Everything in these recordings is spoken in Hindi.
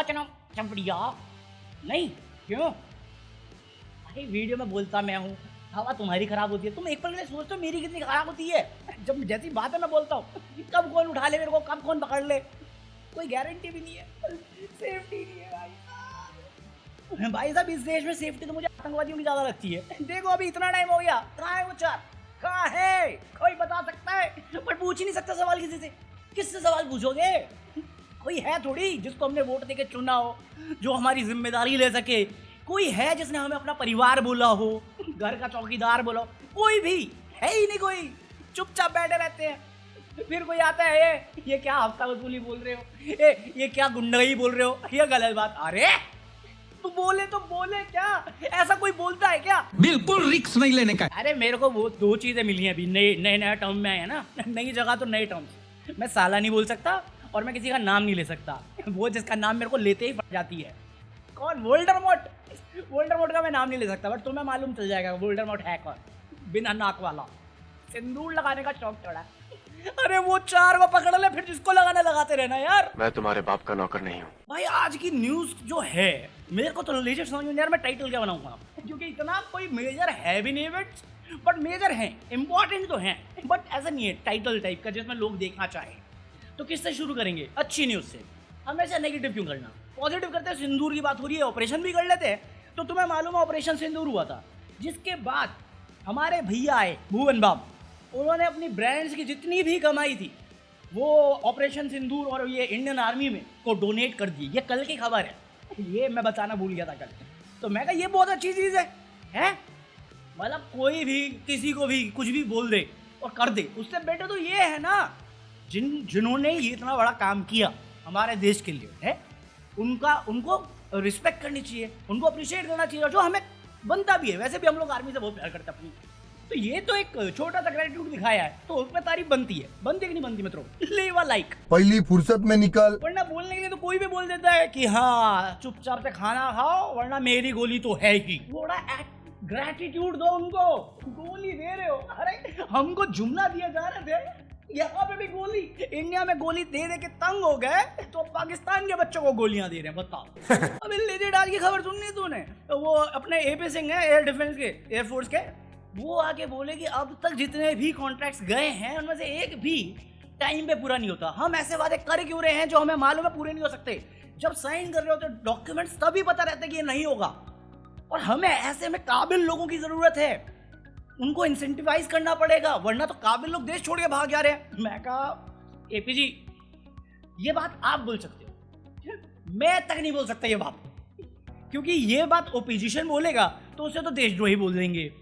चना चमड़िया नहीं क्यों? अरे वीडियो में बोलता मैं हूँ, हवा तुम्हारी खराब होती है। तुम एक पल के लिए सोचते हो मेरी कितनी खराब होती है? जब जैसी बात है मैं बोलता हूँ, कब कौन उठा ले मेरे को, कब कौन पकड़ ले, कोई गारंटी भी नहीं है, सेफ्टी नहीं है भाई साहब। इस देश में सेफ्टी तो मुझे आतंकवादियों की ज्यादा लगती है। देखो अभी इतना टाइम हो गया, कहाँ है वो चार, कहाँ है? कोई बता सकता है? पर पूछ ही नहीं सकता सवाल किसी से। किससे सवाल पूछोगे? कोई है थोड़ी जिसको हमने वोट देके चुना हो, जो हमारी जिम्मेदारी ले सके। कोई है जिसने हमें अपना परिवार बोला हो, घर का चौकीदार बोला हो? कोई भी है ही नहीं। कोई चुपचाप बैठे रहते हैं। फिर कोई आता है, ये क्या हफ्ता वसूली बोल रहे हो, ये क्या गुंडगी बोल रहे हो, ये गलत बात। अरे तो बोले क्या? ऐसा कोई बोलता है क्या? बिल्कुल रिस्क नहीं लेने का। अरे मेरे को वो दो चीजें मिली हैं अभी, नए टर्म में है ना, नई जगह तो नए टर्म्स। मैं साला नहीं बोल सकता और मैं किसी का नाम नहीं ले सकता। वो जिसका नाम मेरे को लेते ही फट जाती है। कौन? वोल्डरमॉर्ट का मैं नाम नहीं ले सकता, बट तुम्हें मालूम चल जाएगा वोल्डरमॉर्ट है कौन। बिना नाक वाला, सिंदूर लगाने का शौक चढ़ा। अरे वो चार को पकड़ ले, फिर जिसको लगाना लगाते रहना यार। मैं तुम्हारे बाप का नौकर नहीं हूँ भाई आज की न्यूज जो है मेरे को तो लेजेंड समझ में यार, मैं टाइटल क्या बनाऊंगा, क्योंकि इतना कोई मेजर है भी नहीं, बट मेजर है, इंपॉर्टेंट तो है, बट ऐसा नहीं है टाइटल टाइप का जिसमें लोग देखना चाहे। तो किससे शुरू करेंगे? अच्छी न्यूज से। हमेशा नेगेटिव क्यों करना, पॉजिटिव करते हैं। सिंदूर की बात हो रही है, ऑपरेशन भी कर लेते हैं। तो तुम्हें मालूम है ऑपरेशन सिंदूर हुआ था, जिसके बाद हमारे भैया आए भुवन बाम, उन्होंने अपनी ब्रांड्स की जितनी भी कमाई थी वो ऑपरेशन सिंदूर और ये इंडियन आर्मी में को डोनेट कर दी। ये कल की खबर है, ये मैं बताना भूल गया था कल। तो मैं कहा ये बहुत अच्छी चीज़ है? मतलब कोई भी किसी को भी कुछ भी बोल दे और कर दे, उससे बेटर तो ये है ना जिन्होंने ये इतना बड़ा काम किया हमारे देश के लिए है, उनको रिस्पेक्ट करनी चाहिए, उनको अप्रिशिएट करना चाहिए, जो हमें बनता भी है। वैसे भी हम लोग आर्मी से बहुत प्यार करते हैं अपनी। तो ये तो एक छोटा सा ग्रेटिट्यूड दिखाया है, तो उसमें तारीफ बनती है। बनती कि नहीं बनती मित्रों? लेवा लाइक पहली फुर्सत में निकल। वरना बोलने के लिए तो कोई भी बोल देता है कि हाँ चुपचाप से खाना खाओ वरना मेरी गोली तो है ही। थोड़ा ग्रेटिट्यूड दो उनको। गोली दे रहे हो, अरे हमको जुमला दिया जा रहे थे, यहाँ पे भी गोली। इंडिया में गोली दे दे के तंग हो गए, तो पाकिस्तान के बच्चों को गोलियां दे रहे हैं, बताओ। अभी लेटेस्ट आज की खबर सुननी तूने? वो अपने AP सिंह है, एयर डिफेंस के, एयरफोर्स के, वो आके बोले कि अब तक जितने भी कॉन्ट्रैक्ट्स गए हैं उनमें से एक भी टाइम पे पूरा नहीं होता। हम ऐसे वादे कर क्यों रहे हैं जो हमें मालूम है पूरे नहीं हो सकते? जब साइन कर रहे होते डॉक्यूमेंट्स तभी पता रहता है कि ये नहीं होगा। और हमें ऐसे में काबिल लोगों की जरूरत है, उनको इंसेंटिवाइज करना पड़ेगा, वरना तो काबिल लोग देश छोड़ के भाग जा रहे हैं। मैं कहा AP जी ये बात आप बोल सकते हो, मैं तक नहीं बोल सकता ये बात, क्योंकि ये बात ओपोजिशन बोलेगा तो उसे तो देशद्रोही बोल देंगे।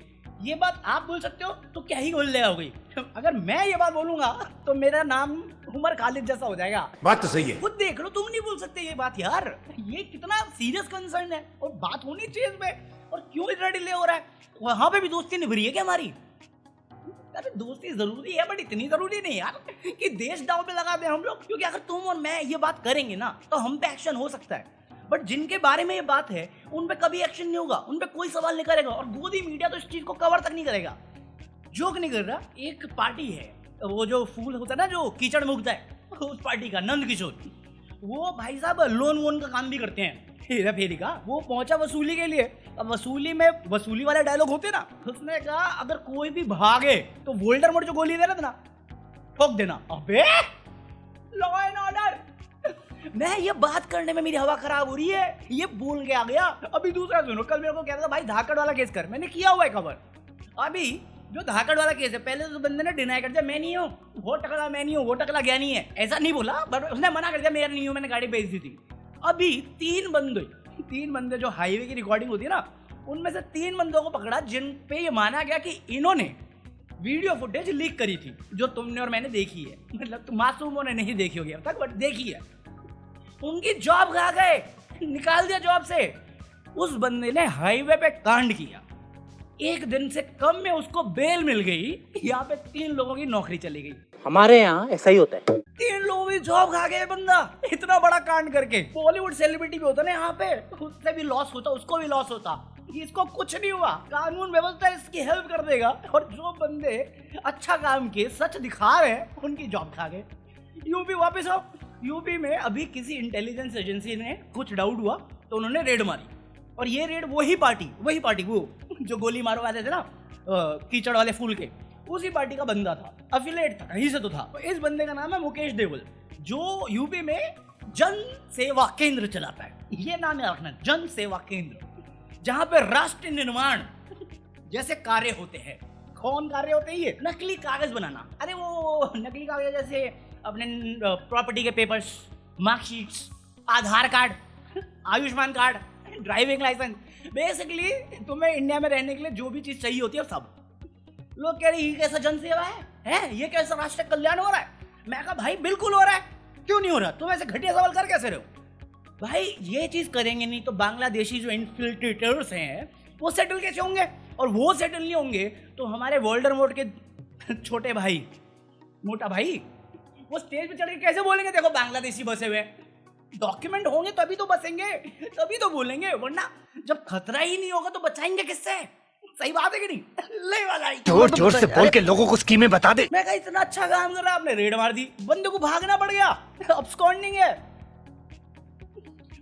ये बात आप बोल सकते हो तो क्या ही बोल ले हो गई। अगर मैं ये बात बोलूंगा तो मेरा नाम उमर खालिद जैसा हो जाएगा। बात तो सही है। खुद देख लो, तुम नहीं बोल सकते ये बात यार। ये कितना सीरियस कंसर्न है और बात होनी चाहिए इसमें, और क्यों इतना डिले हो रहा है? वहां पे भी दोस्ती निभरी है क्या हमारी? अरे दोस्ती जरूरी है, बट इतनी जरूरी नहीं यार कि देश दांव पे लगा दे हम लोग। क्योंकि अगर तुम और मैं ये बात करेंगे ना तो हम पे एक्शन हो सकता है, बट जिनके बारे में ये बात है उन पे कभी एक्शन नहीं होगा, उन पे कोई सवाल नहीं करेगा, और गोदी मीडिया तो इस चीज को कवर तक नहीं करेगा। जोक नहीं कर रहा। एक पार्टी है, वो जो फूल होता है ना जो कीचड़ मुक्त है, उस पार्टी का नंद किशोर, वो भाई साहब लोन वोन का काम भी करते हैं, हेरा फेरी का। वो पहुंचा वसूली के लिए। अब वसूली में वसूली वाले डायलॉग होते ना, उसने कहा अगर कोई भी भागे तो वोल्डरमॉर्ट जो गोली दे रहा था ना, ठोक देना। अबे लॉ एंड ऑर्डर। मैं ये बात करने में मेरी हवा खराब हो रही है, ये बोल के आ गया। अभी दूसरा सुनो, कल मेरे को कहता था भाई धाकड़ वाला केस कर, मैंने किया हुआ है कवर। अभी जो धाकड़ वाला केस है, पहले तो बंदे ने डिनाई कर दिया, मैं नहीं हूँ, वो टकला मैं नहीं हूँ, वो टकला ज्ञानी है, ऐसा नहीं बोला, बट उसने मना कर दिया मेरा नहीं हूँ, मैंने गाड़ी भेज दी थी। अभी तीन बंदे जो हाईवे की रिकॉर्डिंग होती है ना, उनमें से 3 बंदों को पकड़ा जिन पे ये माना गया कि इन्होंने वीडियो फुटेज लीक करी थी, जो तुमने और मैंने देखी है। मतलब मासूमों ने नहीं देखी होगी अब तक, बट देखी है। उनकी जॉब खा गए, निकाल दिया जॉब से। उस बंदे ने हाईवे पे कांड किया, 1 दिन से कम में उसको बेल मिल गई। यहाँ पे 3 लोगों की नौकरी चली गई। हमारे यहाँ ऐसा ही होता है। 3 लोगों की जॉब खा गया बंदा, इतना बड़ा कांड करके। बॉलीवुड सेलिब्रिटी भी होता ना यहाँ पे, उससे भी लॉस होता, उसको भी लॉस होता। इसको कुछ नहीं हुआ, कानून व्यवस्था इसकी हेल्प कर देगा। और जो बंदे अच्छा काम किए, सच दिखा रहे हैं, उनकी जॉब खा गए। यूपी वापस आओ, यूपी में अभी किसी इंटेलिजेंस एजेंसी ने कुछ डाउट हुआ तो उन्होंने रेड मारी, और ये रेड वही पार्टी वो जो गोली मारवाते थे ना कीचड़ वाले फूल के, उसी पार्टी का बंदा था, अफिलिएट था, कहीं से तो था। तो इस बंदे का नाम है मुकेश देवल, जो यूपी में जन सेवा केंद्र चलाता है। ये नाम याद रखना, जन सेवा केंद्र, जहां पे राष्ट्र निर्माण जैसे कार्य होते हैं। कौन कार्य होते हैं ये? नकली कागज बनाना। अरे वो नकली कागज जैसे अपने प्रॉपर्टी के papers, marksheets, Aadhaar card, Ayushman card, driving licence, basically तुम्हें इंडिया में रहने के लिए जो भी चीज चाहिए होती है सब। लोग कह रहे ये कैसा जन सेवा है? ये कैसा राष्ट्र कल्याण हो रहा है? मैं कहा भाई बिल्कुल हो रहा है, क्यों नहीं हो रहा? तुम ऐसे घटिया सवाल कर कैसे रहे हो भाई? ये चीज करेंगे नहीं तो बांग्लादेशी जो इन्फिल्ट्रेटर्स हैं वो सेटल कैसे होंगे? और वो सेटल नहीं होंगे तो हमारे वोल्डरमॉर्ट के छोटे भाई, मोटा भाई, वो स्टेज पे चढ़ के कैसे बोलेंगे देखो बांग्लादेशी बसे हुए? डॉक्यूमेंट होंगे तभी तो बसेंगे, तभी तो बोलेंगे, वरना जब खतरा ही नहीं होगा तो बचाएंगे किससे? सही बात है कि नहीं? ले वाला जोर जोर से बोल के लोगों को स्कीमें बता दे। मैं कहा इतना अच्छा काम कर रहा, आपने रेड मार दी, बंदे को भागना पड़ गया, अब्सकॉन्डिंग है।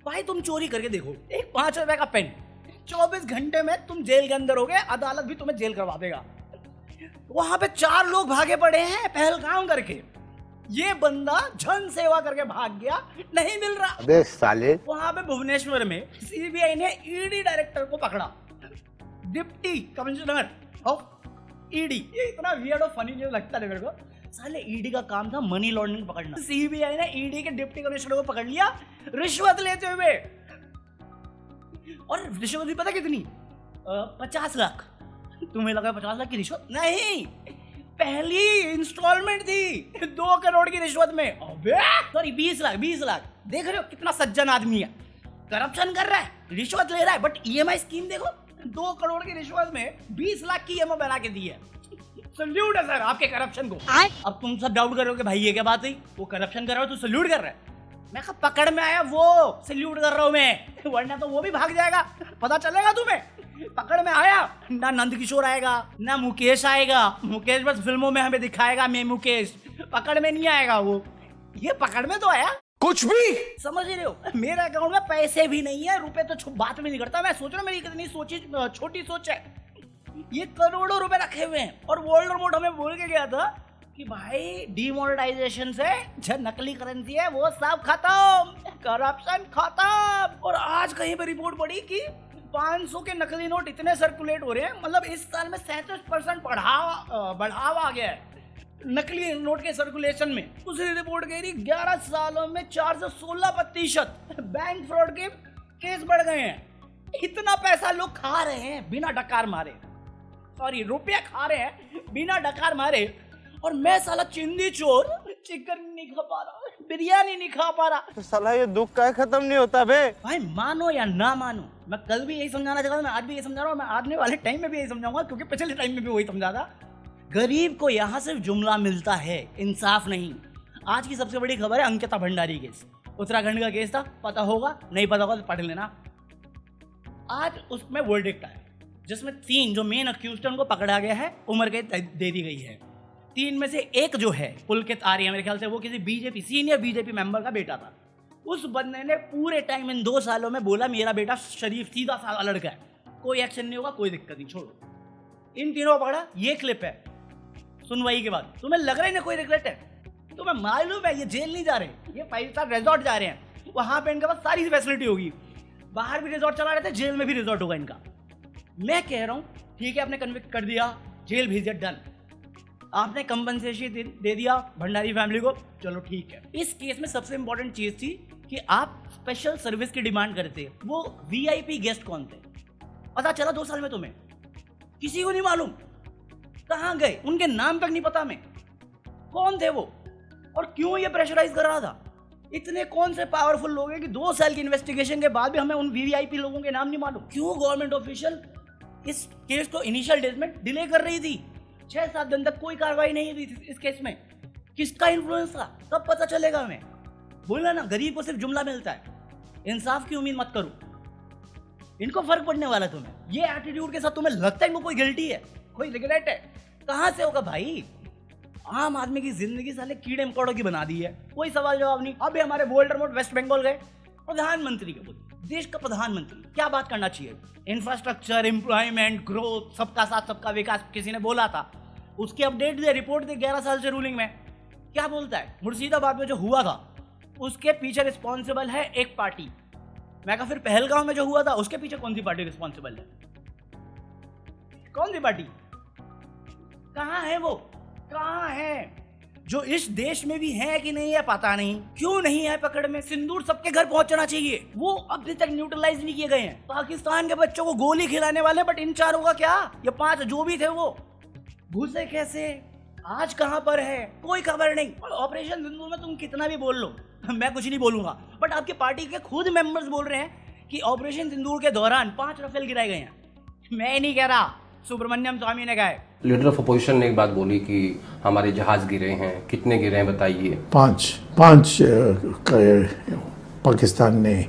भाई तुम चोरी करके देखो, एक 5 रुपए का पेन, 24 घंटे में तुम जेल के अंदर हो गए, अदालत भी तुम्हें जेल करवा देगा। वहां पे 4 लोग भागे पड़े हैं पहलगाम करके, ये बंदा जन सेवा करके भाग गया, नहीं मिल रहा। अबे साले। वहां पे भुवनेश्वर में सीबीआई ने ईडी डायरेक्टर को पकड़ा, डिप्टी कमिश्नर ऑफ ईडी। ये इतना वियर्ड और फनी जो लगता है मेरे को, साले ईडी का काम था मनी लॉन्ड्रिंग पकड़ना। सीबीआई ने ईडी के डिप्टी कमिश्नर को पकड़ लिया रिश्वत लेते हुए, और रिश्वत भी पता कितनी? 50 लाख। तुम्हें लगा 50 लाख की रिश्वत? नहीं, पहली इंस्टॉलमेंट थी 2 करोड़ की रिश्वत में। अबे सॉरी 20 लाख। देख रहे हो कितना सज्जन आदमी है, करप्शन कर रहा है, रिश्वत ले रहा है, बट ईएमआई स्कीम देखो, 2 करोड़ की रिश्वत में 20 लाख की ईएमआई बना के दी है। सल्यूट है सर आपके करप्शन को। अब तुम सब डाउट कर रहे हो कि भाई ये क्या बात हुई, वो करप्शन कर रहा हो तो सल्यूट कर रहा है। मैं कहा पकड़ में आया वो सल्यूट कर रहा हूं मैं, वरना तो वो भी भाग जाएगा, पता चलेगा तुम्हें। पकड़ में आया, ना नंद किशोर आएगा, ना मुकेश आएगा। मुकेश बस फिल्मों में हमें दिखाएगा मैं मुकेश, पकड़ में नहीं आएगा वो। ये पकड़ में तो आया कुछ भी समझ रहे हो। मेरे अकाउंट में पैसे भी नहीं है, रुपए तो बात भी नहीं करता। मैं सोच रहा हूँ मेरी कितनी छोटी सोच है, ये करोड़ों रुपए रखे हुए हैं। और वोल्डरमॉर्ट हमें बोल के गया था कि भाई डिमोनेटाइजेशन से जो नकली करेंसी है वो सब खत्म, करप्शन खत्म। और आज कहीं पर रिपोर्ट पड़ी कि 500 के नकली नोट इतने सर्कुलेट हो रहे हैं, मतलब इस साल में 37% बढ़ावा आ गया है नकली नोट के सर्कुलेशन में। दूसरी रिपोर्ट कह रही 11 सालों में 416% बैंक फ्रॉड के केस बढ़ गए हैं। इतना पैसा लोग खा रहे हैं बिना डकार मारे, सॉरी रुपया खा रहे हैं बिना डकार मारे, और मैं साला चिंदी चोर चिकन नहीं खा पा रहा, बिरयानी नहीं खा पा रहा। तो साला ये दुख का खत्म नहीं होता बे। भाई मानो या ना मानो, मैं कल भी यही समझाना चाहता था, मैं आज भी यही समझा रहा हूँ, मैं आने वाले टाइम में भी यही समझाऊंगा, क्योंकि पिछले टाइम में भी वही समझा था। गरीब को यहाँ सिर्फ जुमला मिलता है, इंसाफ नहीं। आज की सबसे बड़ी खबर है अंकिता भंडारी केस, उत्तराखंड का केस था, पता होगा, नहीं पता होगा तो पढ़ लेना। आज उसमें वर्डिक्ट आया जिसमें 3 जो मेन अक्यूज्ड हैं उनको पकड़ा गया है, उम्र कैद दे दी गई है। 3 में से एक जो है पुलकित आर्य, मेरे ख्याल से वो किसी बीजेपी सीनियर बीजेपी मेंबर का बेटा था। उस बंदे ने पूरे टाइम इन 2 सालों में बोला मेरा बेटा शरीफ सीधा साधा लड़का है, कोई एक्शन नहीं होगा, कोई दिक्कत नहीं, छोड़ो। इन तीनों को पकड़ा। ये क्लिप है सुनवाई के बाद। तुम्हें लग रहा है ना कोई रिग्रेट है? तुम्हें मालूम है ये जेल नहीं जा रहे, ये 5 स्टार रिजॉर्ट जा रहे हैं, वहां पे इनके पास सारी फैसिलिटी होगी। बाहर भी रिजॉर्ट चला रहे थे, जेल में भी रिजॉर्ट होगा इनका। मैं कह रहा हूं ठीक है, आपने कन्विक्ट कर दिया, जेल भेज दिया, डन। आपने कंपनसेशन दे दिया भंडारी फैमिली को, चलो ठीक है। इस केस में सबसे इंपॉर्टेंट चीज थी कि आप स्पेशल सर्विस की डिमांड करते। वो वीआईपी गेस्ट कौन थे पता चला 2 साल में तुम्हें? किसी को नहीं मालूम, कहां गए, उनके नाम तक नहीं पता। मैं कौन थे वो और क्यों ये प्रेशराइज कर रहा था? इतने कौन से पावरफुल लोग हैं कि 2 साल की इन्वेस्टिगेशन के बाद भी हमें उन वीवीआईपी लोगों के नाम नहीं मालूम? क्यों गवर्नमेंट ऑफिशियल इस केस को इनिशियल डेज में डिले कर रही थी? 6-7 दिन तक कोई कार्रवाई नहीं हुई थी इस केस में। किसका इन्फ्लुएंस था? कब पता चलेगा हमें? बोला ना, गरीब को सिर्फ जुमला मिलता है, इंसाफ की उम्मीद मत करो। इनको फर्क पड़ने वाला है तुम्हें। ये एटीट्यूड के साथ तुम्हें लगता है इनको कोई गिल्टी है, कोई रिग्रेट है? कहां से होगा भाई? आम आदमी की जिंदगी साले कीड़े मकोड़ों की बना दी है, कोई सवाल जवाब नहीं। अभी हमारे वोल्डरमोट वेस्ट बंगाल गए, प्रधानमंत्री के बोले, देश का प्रधानमंत्री क्या बात करना चाहिए, इंफ्रास्ट्रक्चर, एम्प्लॉयमेंट, ग्रोथ, सबका साथ सबका विकास किसी ने बोला था, उसकी अपडेट दे, रिपोर्ट दे 11 साल से रूलिंग में। क्या बोलता है, मुर्शिदाबाद में जो हुआ था उसके पीछे रिस्पॉन्सिबल है एक पार्टी। मैं कहा फिर पहलगांव में जो हुआ था उसके पीछे कौन सी पार्टी रिस्पॉन्सिबल है, कौन सी पार्टी, कहां है वो, कहां है? जो इस देश में भी है कि नहीं है पता नहीं, क्यों नहीं है पकड़ में। सिंदूर सबके घर पहुंचना चाहिए, वो अभी तक न्यूट्रलाइज नहीं किए गए हैं। पाकिस्तान के बच्चों को गोली खिलाने वाले, बट इन चारों का क्या, ये 5 जो भी थे वो घुसे कैसे, आज कहां पर है, कोई खबर नहीं। और ऑपरेशन सिंदूर में तुम कितना भी बोल लो, मैं कुछ नहीं बोलूंगा, बट आपकी पार्टी के खुद मेंबर्स बोल रहे हैं कि ऑपरेशन सिंदूर के दौरान 5 राफेल गिराए गए हैं। मैं नहीं कह रहा, सुब्रमण्यम स्वामी ने कहा है। लीडर ऑफ अपोजिशन ने एक बात बोली कि हमारे जहाज गिरे हैं, कितने गिरे हैं बताइए। पांच पाकिस्तान ने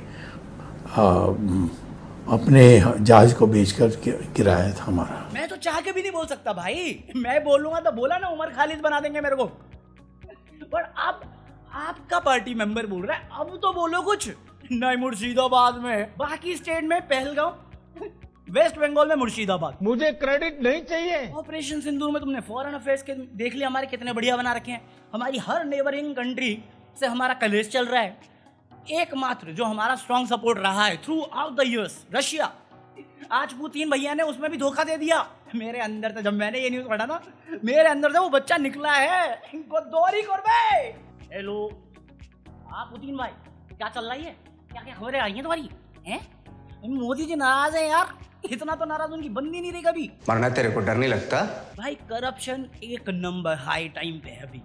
अपने जहाज को बेचकर गिराया था हमारा। मैं तो चाह के भी नहीं बोल सकता भाई, मैं बोलूंगा तो बोला ना उमर खालिद बना देंगे मेरे को, पर अब आपका पार्टी मेंबर बोल रहा है, अब तो बोलो कुछ। नहीं मुर्शिदाबाद में, बाकी स्टेट में पहलगांव, वेस्ट बंगाल में मुर्शिदाबाद। मुझे क्रेडिट नहीं चाहिए। ऑपरेशन सिंदूर में तुमने फॉरेन अफेयर्स के देख लिया हमारे कितने बढ़िया बना रखे हैं। हमारी हर नेबरिंग कंट्री से हमारा कलेश चल रहा है। एकमात्र जो हमारा स्ट्रॉन्ग सपोर्ट रहा है through out the years, Russia. आज पुतिन भैया ने उसमें भी धोखा दे दिया। मेरे अंदर से जब मैंने ये न्यूज पढ़ा ना, मेरे अंदर से वो बच्चा निकला है, इनको दोरी कर बे। हेलो हाँ पुतिन भाई, क्या चल रही है, क्या क्या खबरें आई हैं तुम्हारी हैं? मोदी जी नाराज है यार, इतना तो नाराज उनकी बंदी नहीं रही कभी। मरना तेरे को डर नहीं लगता? भाई करप्शन एक नंबर हाई टाइम पे है अभी,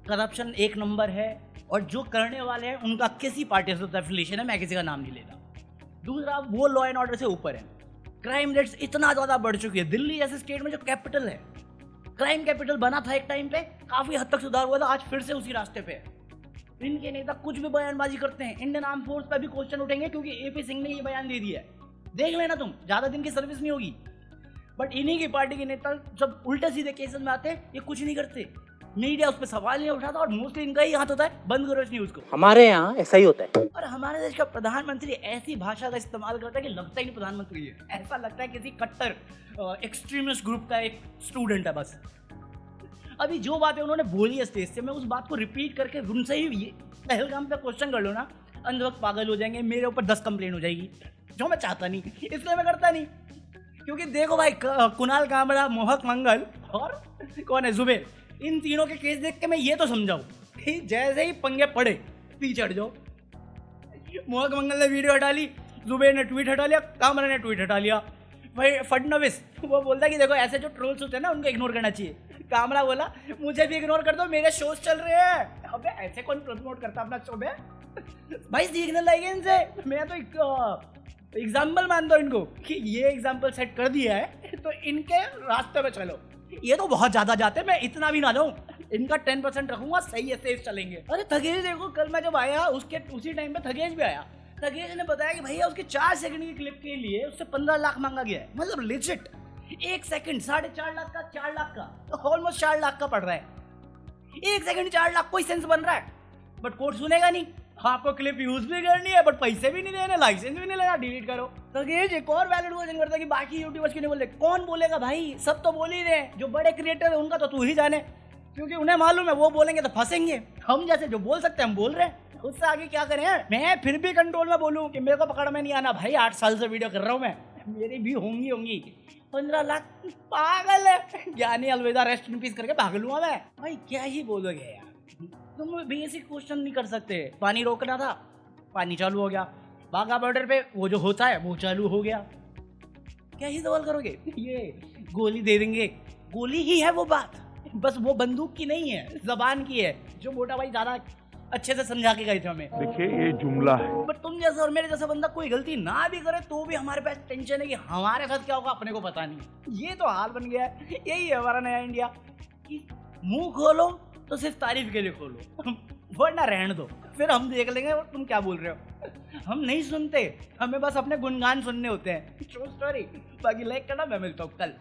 करप्शन एक नंबर है, और जो करने वाले हैं उनका किसी पार्टी से एफिलिएशन है, मैं किसी का नाम नहीं लेता। दूसरा, वो लॉ एंड ऑर्डर से ऊपर है। क्राइम रेट्स इतना ज्यादा बढ़ चुकी है, दिल्ली जैसे स्टेट में जो कैपिटल है, क्राइम कैपिटल बना था एक टाइम पे, काफी हद तक सुधार हुआ था, आज फिर से उसी रास्ते पे है। इनके नेता कुछ भी बयानबाजी करते हैं, इंडियन आर्म फोर्स पर भी क्वेश्चन उठेंगे, क्योंकि एपी सिंह ने ये बयान दे दिया है। देख लेना तुम, ज्यादा दिन की सर्विस नहीं होगी। बट इन्हीं की पार्टी के नेता जब उल्टे सीधे केसेस में आते हैं, ये कुछ नहीं करते, मीडिया उस पर सवाल नहीं उठाता, और मोस्टली इनका ही हाथ होता है, बंद करो इस न्यूज को। हमारे यहाँ ऐसा ही होता है। और हमारे देश का प्रधानमंत्री ऐसी भाषा का इस्तेमाल करता है कि लगता ही नहीं प्रधानमंत्री है, ऐसा लगता है किसी कट्टर एक्सट्रीमिस्ट ग्रुप का एक स्टूडेंट है बस। अभी जो बातें उन्होंने बोली है स्टेज से, मैं उस बात को रिपीट करके उनसे ही ये पहलगाम पे क्वेश्चन कर लो ना, अंध वक्त पागल हो जाएंगे, मेरे ऊपर 10 कंप्लेन हो जाएगी, जो मैं चाहता नहीं, इसलिए मैं करता नहीं। क्योंकि देखो भाई, कुणाल कामरा, मोहक मंगल और कौन है जुबेर, इन तीनों के केस देख के मैं ये तो समझाऊं कि जैसे ही पंगे पड़े पीछे हट जाओ। मोहक मंगल ने वीडियो हटा ली, जुबेर ने ट्वीट हटा लिया, कामरा ने ट्वीट हटा लिया। भाई फडणवीस वो बोलता कि देखो ऐसे जो ट्रोल्स होते हैं ना उनको इग्नोर करना चाहिए। कामरा बोला मुझे भी इग्नोर कर दो, मेरे शोज चल रहे हैं। अबे ऐसे कौन प्रमोट करता अपना शो में भाई, सीखने लगे इनसे। मैं तो एग्जाम्पल मानता हूँ इनको कि ये एग्जाम्पल सेट कर दिया है तो इनके रास्ते पे चलो। ये तो बहुत ज्यादा जाते हैं, मैं इतना भी ना जाऊं, इनका 10% रखूंगा, सही है, सेफ चलेंगे। अरे थगेश देखो, कल मैं जब आया उसके उसी टाइम पे थगेश भी आया। थगेश ने बताया कि भैया उसके 4 सेकंड की क्लिप के लिए उससे 15 लाख मांगा गया है। मतलब लिजिट 1 सेकंड 4.5 लाख का, 4 लाख का, ऑलमोस्ट 4 लाख का पड़ रहा है। 1 सेकंड 4 लाख, कोई सेंस बन रहा है? बट कोर्ट सुनेगा नहीं। आपको क्लिप यूज भी करनी है बट पैसे भी नहीं देने, लाइसेंस भी नहीं लेना, डिलीट करो। तो ये एक और वैलिड क्वेश्चन करता है कि बाकी यूट्यूबर्स क्यों नहीं बोल रहे? कौन बोलेगा भाई, सब तो बोल ही रहे हैं। जो बड़े क्रिएटर है उनका तो तू ही जाने, क्योंकि उन्हें मालूम है वो बोलेंगे तो फंसेंगे। हम जैसे जो बोल सकते हैं हम बोल रहे हैं, उससे आगे क्या करें? मैं फिर भी कंट्रोल में बोलूं कि मेरे को पकड़ में नहीं आना भाई, 8 साल से वीडियो कर रहा हूं मैं, मेरी भी होंगी 15 लाख, पागल है। ज्ञानी अलविदा, रेस्ट इन पीस करके भाग लूंगा मैं। भाई क्या ही बोलोगे यार, तुम बेसिक क्वेश्चन नहीं कर सकते। पानी रोकना था, पानी चालू हो गया। बाघा बॉर्डर पे वो जो होता है वो चालू हो गया। क्या ही सवाल करोगे? ये गोली दे देंगे, गोली ही है वो बात, बस वो बंदूक की नहीं है, जबान की है, जो मोटा भाई ज्यादा अच्छे से समझा के गए थे हमें। देखिए ये जुमला है। बट तुम जैसा और मेरे जैसा बंदा कोई गलती ना भी करे तो भी हमारे पास टेंशन है कि हमारे साथ क्या होगा अपने को पता नहीं। ये तो हाल बन गया है। यही है हमारा नया इंडिया कि मुंह खोलो तो सिर्फ तारीफ के लिए खोलो, वरना रहने दो, फिर हम देख लेंगे तुम क्या बोल रहे हो। हम नहीं सुनते, हमें बस अपने गुणगान सुनने होते हैं। True story. बाकी लाइक करना, मैं मिलता हूँ कल।